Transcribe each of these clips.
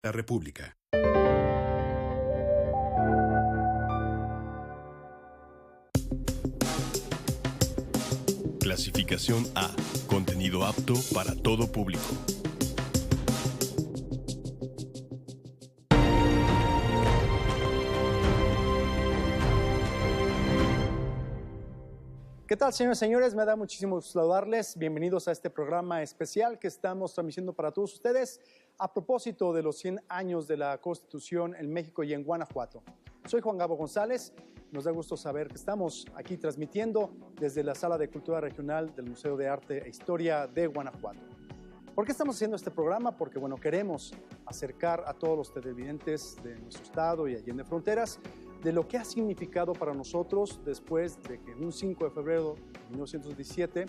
La República. Clasificación A. Contenido apto para todo público. ¿Qué tal, señores y señores? Me da muchísimo gusto saludarles. Bienvenidos a este programa especial que estamos transmitiendo para todos ustedes a propósito de los 100 años de la Constitución en México y en Guanajuato. Soy Juan Gabo González. Nos da gusto saber que estamos aquí transmitiendo desde la Sala de Cultura Regional del Museo de Arte e Historia de Guanajuato. ¿Por qué estamos haciendo este programa? Porque, bueno, queremos acercar a todos los televidentes de nuestro estado y Allende Fronteras de lo que ha significado para nosotros después de que en un 5 de febrero de 1917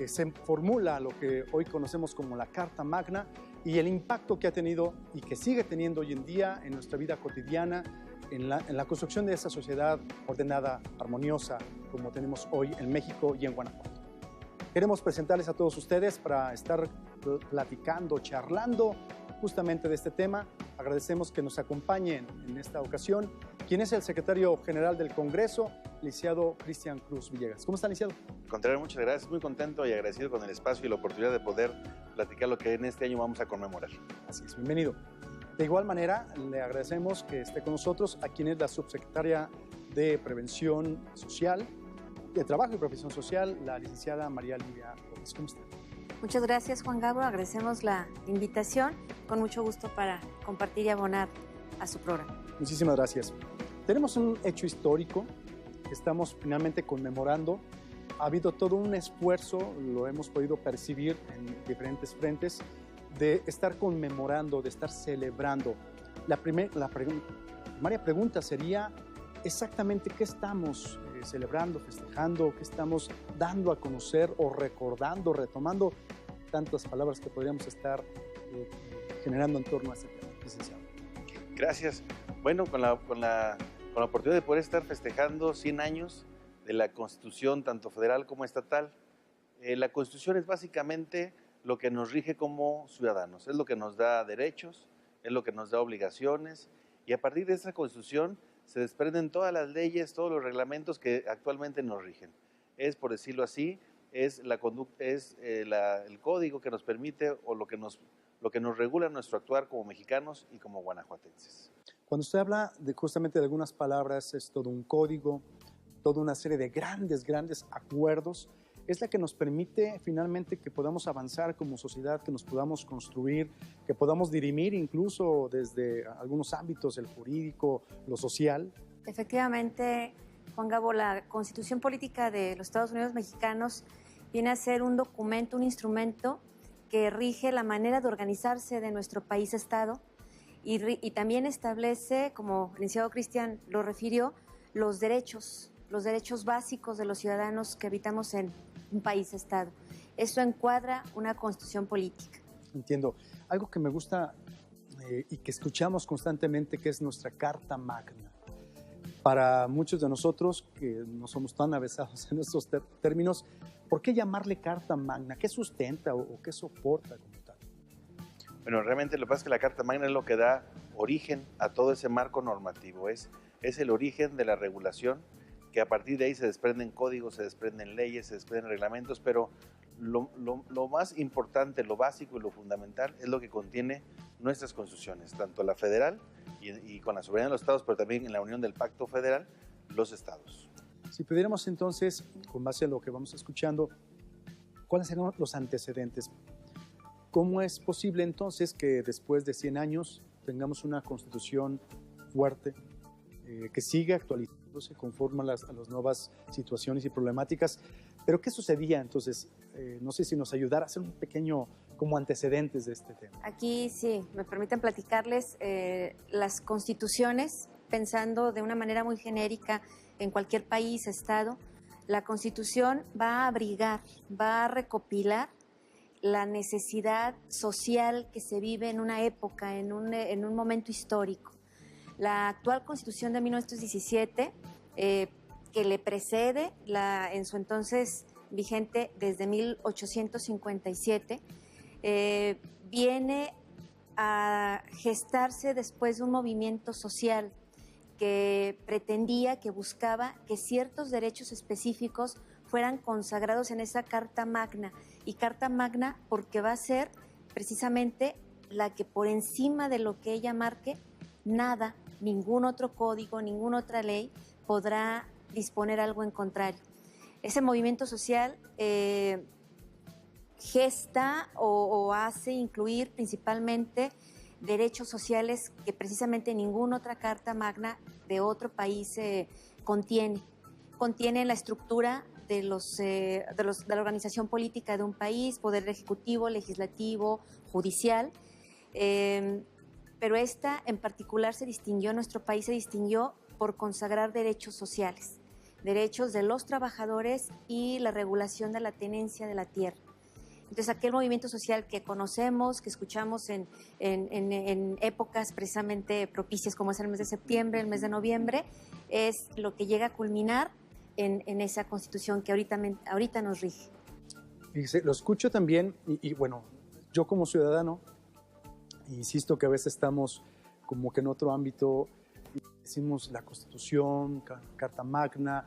se formula lo que hoy conocemos como la Carta Magna y el impacto que ha tenido y que sigue teniendo hoy en día en nuestra vida cotidiana, en la construcción de esa sociedad ordenada, armoniosa, como tenemos hoy en México y en Guanajuato. Queremos presentarles a todos ustedes para estar platicando, charlando justamente de este tema. Agradecemos que nos acompañen en esta ocasión quien es el secretario general del Congreso, licenciado Cristian Cruz Villegas. ¿Cómo está, licenciado? Al contrario, muchas gracias. Muy contento y agradecido con el espacio y la oportunidad de poder platicar lo que en este año vamos a conmemorar. Así es, bienvenido. De igual manera, le agradecemos que esté con nosotros a quien es la subsecretaria de Prevención Social, de Trabajo y Protección Social, la licenciada María Livia Gómez. ¿Cómo está? Muchas gracias, Juan Gabo. Agradecemos la invitación. Con mucho gusto para compartir y abonar a su programa. Muchísimas gracias. Tenemos un hecho histórico que estamos finalmente conmemorando. Ha habido todo un esfuerzo, lo hemos podido percibir en diferentes frentes, de estar conmemorando, de estar celebrando. La primaria pregunta sería exactamente qué estamos celebrando, festejando, qué estamos dando a conocer o recordando, retomando tantas palabras que podríamos estar generando en torno a este tema, licenciado. Gracias. Bueno, con la oportunidad de poder estar festejando 100 años de la Constitución, tanto federal como estatal. La Constitución es básicamente lo que nos rige como ciudadanos, es lo que nos da derechos, es lo que nos da obligaciones, y a partir de esa Constitución se desprenden todas las leyes, todos los reglamentos que actualmente nos rigen. Es, por decirlo así, es el código que nos permite o lo que nos regula nuestro actuar como mexicanos y como guanajuatenses. Cuando usted habla justamente de algunas palabras, es todo un código, toda una serie de grandes acuerdos, es la que nos permite finalmente que podamos avanzar como sociedad, que nos podamos construir, que podamos dirimir incluso desde algunos ámbitos, el jurídico, lo social. Efectivamente, Juan Gabo, la Constitución Política de los Estados Unidos Mexicanos viene a ser un documento, un instrumento que rige la manera de organizarse de nuestro país-estado y también establece, como el licenciado Cristian lo refirió, los derechos básicos de los ciudadanos que habitamos en un país-estado. Eso encuadra una constitución política. Entiendo. Algo que me gusta y que escuchamos constantemente, que es nuestra Carta Magna. Para muchos de nosotros que no somos tan avesados en estos términos, ¿por qué llamarle Carta Magna? ¿Qué sustenta o qué soporta como tal? Bueno, realmente lo que pasa es que la Carta Magna es lo que da origen a todo ese marco normativo. Es el origen de la regulación, que a partir de ahí se desprenden códigos, se desprenden leyes, se desprenden reglamentos, pero lo más importante, lo básico y lo fundamental es lo que contiene nuestras constituciones, tanto la federal y con la soberanía de los estados, pero también en la unión del Pacto Federal, los estados. Si pudiéramos entonces, con base a lo que vamos escuchando, ¿cuáles serían los antecedentes? ¿Cómo es posible entonces que después de 100 años tengamos una constitución fuerte, que sigue actualizándose conforme a las nuevas situaciones y problemáticas? Pero ¿qué sucedía entonces? No sé si nos ayudara a hacer un pequeño como antecedentes de este tema. Aquí sí, me permiten platicarles las constituciones, pensando de una manera muy genérica en cualquier país, estado. La Constitución va a abrigar, va a recopilar la necesidad social que se vive en una época, en un momento histórico. La actual Constitución de 1917, que le precede en su entonces vigente desde 1857, viene a gestarse después de un movimiento social que pretendía, que buscaba que ciertos derechos específicos fueran consagrados en esa Carta Magna. Y Carta Magna porque va a ser precisamente la que por encima de lo que ella marque, nada, ningún otro código, ninguna otra ley podrá disponer algo en contrario. Ese movimiento social gesta o hace incluir principalmente derechos sociales que precisamente ninguna otra Carta Magna de otro país contiene. Contiene la estructura de la organización política de un país, poder ejecutivo, legislativo, judicial, pero esta en particular nuestro país se distinguió por consagrar derechos sociales, derechos de los trabajadores y la regulación de la tenencia de la tierra. Entonces, aquel movimiento social que conocemos, que escuchamos en épocas precisamente propicias como es el mes de septiembre, el mes de noviembre, es lo que llega a culminar en esa Constitución que ahorita nos rige. Fíjese, lo escucho también y bueno, yo como ciudadano, insisto que a veces estamos como que en otro ámbito, decimos la Constitución, Carta Magna.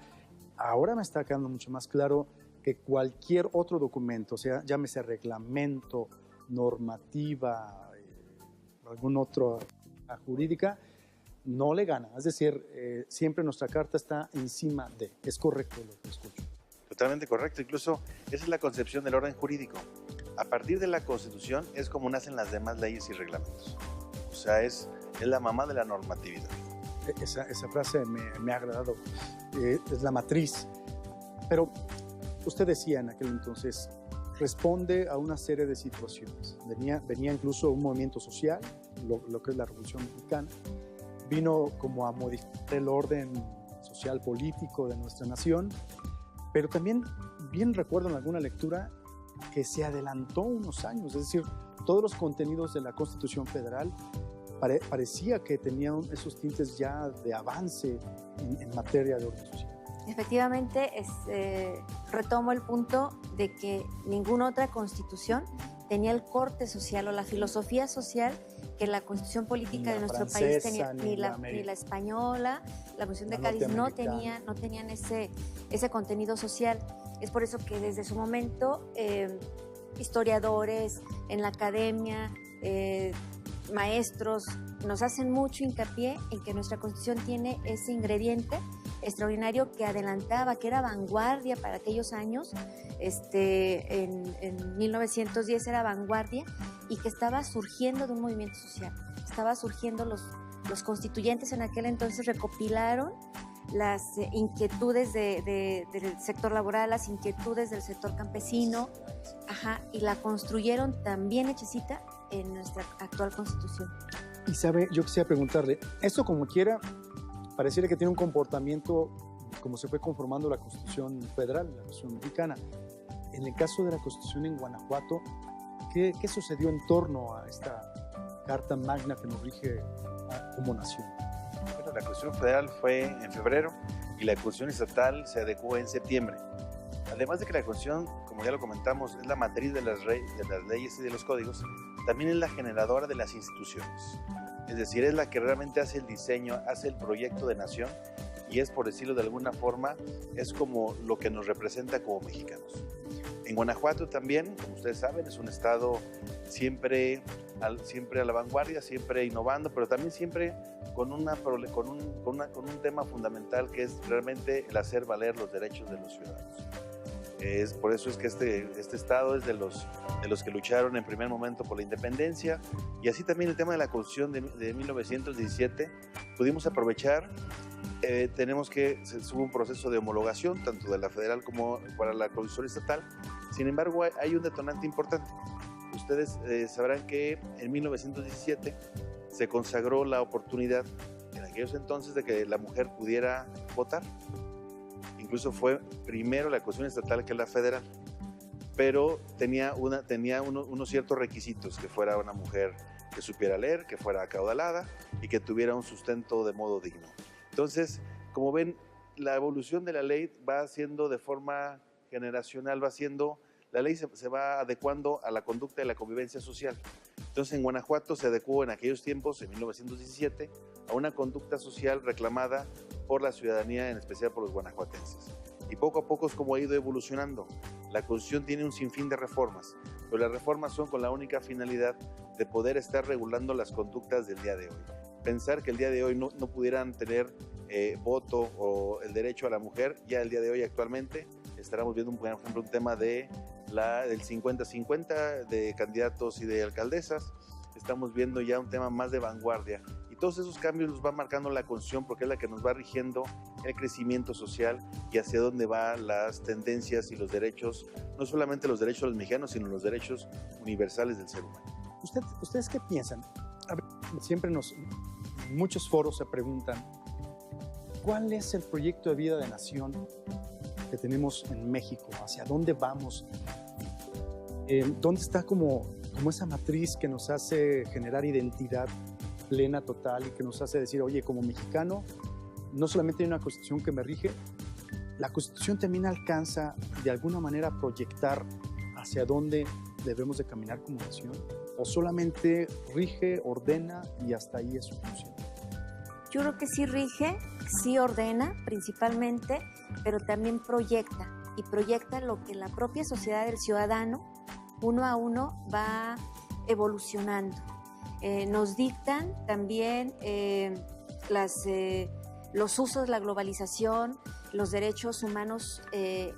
Ahora me está quedando mucho más claro que cualquier otro documento, o sea, llámese reglamento, normativa, alguna otra jurídica, no le gana. Es decir, siempre nuestra carta está encima de. Es correcto lo que escucho. Totalmente correcto. Incluso esa es la concepción del orden jurídico. A partir de la Constitución es como nacen las demás leyes y reglamentos. O sea, es la mamá de la normatividad. Esa frase me ha agradado. Es la matriz. Pero usted decía en aquel entonces, responde a una serie de situaciones. Venía incluso un movimiento social, lo que es la Revolución Mexicana. Vino como a modificar el orden social político de nuestra nación, pero también bien recuerdo en alguna lectura que se adelantó unos años, es decir, todos los contenidos de la Constitución Federal parecía que tenían esos tintes ya de avance en materia de orden social. Efectivamente, retomo el punto de que ninguna otra constitución tenía el corte social o la filosofía social que la constitución política de nuestro país tenía, ni la española, la Constitución de Cádiz no tenían ese contenido social. Es por eso que desde su momento historiadores en la academia, maestros, nos hacen mucho hincapié en que nuestra Constitución tiene ese ingrediente extraordinario que adelantaba, que era vanguardia para aquellos años, en 1910 era vanguardia y que estaba surgiendo de un movimiento social. Estaba surgiendo, los constituyentes en aquel entonces recopilaron las inquietudes del sector laboral, las inquietudes del sector campesino, y la construyeron también hechecita en nuestra actual Constitución. Y sabe, yo quisiera preguntarle, esto como quiera, pareciera que tiene un comportamiento como se fue conformando la Constitución Federal, la Constitución Mexicana. En el caso de la Constitución en Guanajuato, ¿qué sucedió en torno a esta Carta Magna que nos rige como nación? Bueno, la Constitución Federal fue en febrero y la Constitución Estatal se adecuó en septiembre. Además de que la Constitución, como ya lo comentamos, es la matriz de las leyes y de los códigos, también es la generadora de las instituciones. Es decir, es la que realmente hace el diseño, hace el proyecto de nación y es, por decirlo de alguna forma, es como lo que nos representa como mexicanos. En Guanajuato también, como ustedes saben, es un estado siempre a la vanguardia, siempre innovando, pero también siempre con un tema fundamental que es realmente el hacer valer los derechos de los ciudadanos. Por eso es que este estado es de los que lucharon en primer momento por la independencia, y así también el tema de la Constitución de 1917 pudimos aprovechar. Hubo un proceso de homologación tanto de la federal como para la Constitución estatal. Sin embargo, hay un detonante importante. Ustedes sabrán que en 1917 se consagró la oportunidad en aquellos entonces de que la mujer pudiera votar. Incluso fue primero la Constitución estatal que la federal, pero tenía unos ciertos requisitos: que fuera una mujer que supiera leer, que fuera acaudalada y que tuviera un sustento de modo digno. Entonces, como ven, la evolución de la ley va haciendo de forma generacional, la ley se va adecuando a la conducta y la convivencia social. Entonces en Guanajuato se adecuó en aquellos tiempos, en 1917, a una conducta social reclamada por la ciudadanía, en especial por los guanajuatenses. Y poco a poco es como ha ido evolucionando. La Constitución tiene un sinfín de reformas, pero las reformas son con la única finalidad de poder estar regulando las conductas del día de hoy. Pensar que el día de hoy no pudieran tener voto o el derecho a la mujer, ya el día de hoy actualmente estaremos viendo, por ejemplo, un tema del 50-50 de candidatos y de alcaldesas. Estamos viendo ya un tema más de vanguardia. Y todos esos cambios los va marcando la Constitución porque es la que nos va rigiendo el crecimiento social y hacia dónde van las tendencias y los derechos, no solamente los derechos de los mexicanos, sino los derechos universales del ser humano. ¿Ustedes qué piensan? A ver, siempre en muchos foros se preguntan, ¿cuál es el proyecto de vida de nación que tenemos en México? ¿Hacia dónde vamos? ¿Dónde está como esa matriz que nos hace generar identidad plena, total, y que nos hace decir, oye, como mexicano, no solamente hay una Constitución que me rige, la Constitución también alcanza de alguna manera a proyectar hacia dónde debemos de caminar como nación? ¿O solamente rige, ordena y hasta ahí es su función? Yo creo que sí rige, sí ordena principalmente, pero también proyecta, y proyecta lo que la propia sociedad del ciudadano, uno a uno, va evolucionando. Nos dictan también los usos de la globalización, los derechos humanos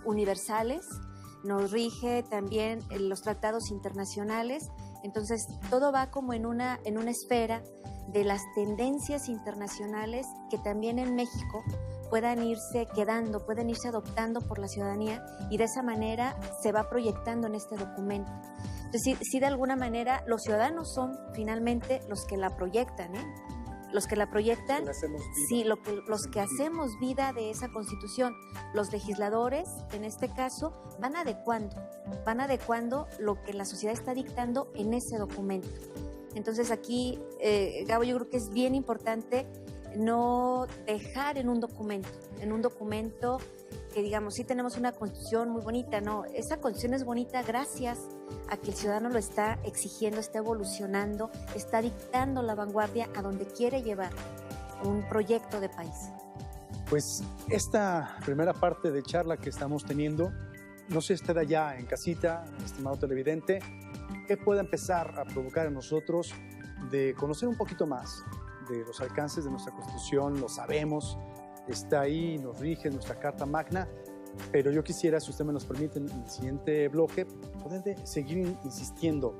universales, nos rige también los tratados internacionales. Entonces, todo va como en una esfera de las tendencias internacionales que también en México puedan irse quedando, pueden irse adoptando por la ciudadanía, y de esa manera se va proyectando en este documento. Entonces, sí, de alguna manera los ciudadanos son finalmente los que la proyectan, los que la proyectan, sí, los que hacemos vida de esa Constitución. Los legisladores, en este caso, van adecuando lo que la sociedad está dictando en ese documento. Entonces aquí, Gabo, yo creo que es bien importante no dejar en un documento que digamos, sí tenemos una Constitución muy bonita, no, esa Constitución es bonita gracias a que el ciudadano lo está exigiendo, está evolucionando, está dictando la vanguardia a donde quiere llevar un proyecto de país. Pues esta primera parte de charla que estamos teniendo, no sé si usted allá en casita, estimado televidente, ¿qué puede empezar a provocar en nosotros de conocer un poquito más de los alcances de nuestra Constitución? Lo sabemos, está ahí, nos rige nuestra Carta Magna, pero yo quisiera, si usted me nos permite, en el siguiente bloque, poder seguir insistiendo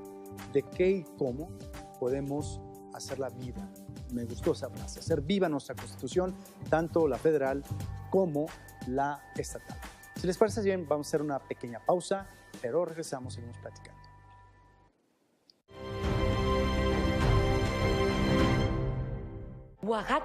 de qué y cómo podemos hacer la vida. Me gustó esa frase, hacer viva nuestra Constitución, tanto la federal como la estatal. Si les parece bien, vamos a hacer una pequeña pausa, pero regresamos y seguimos platicando. Oaxaca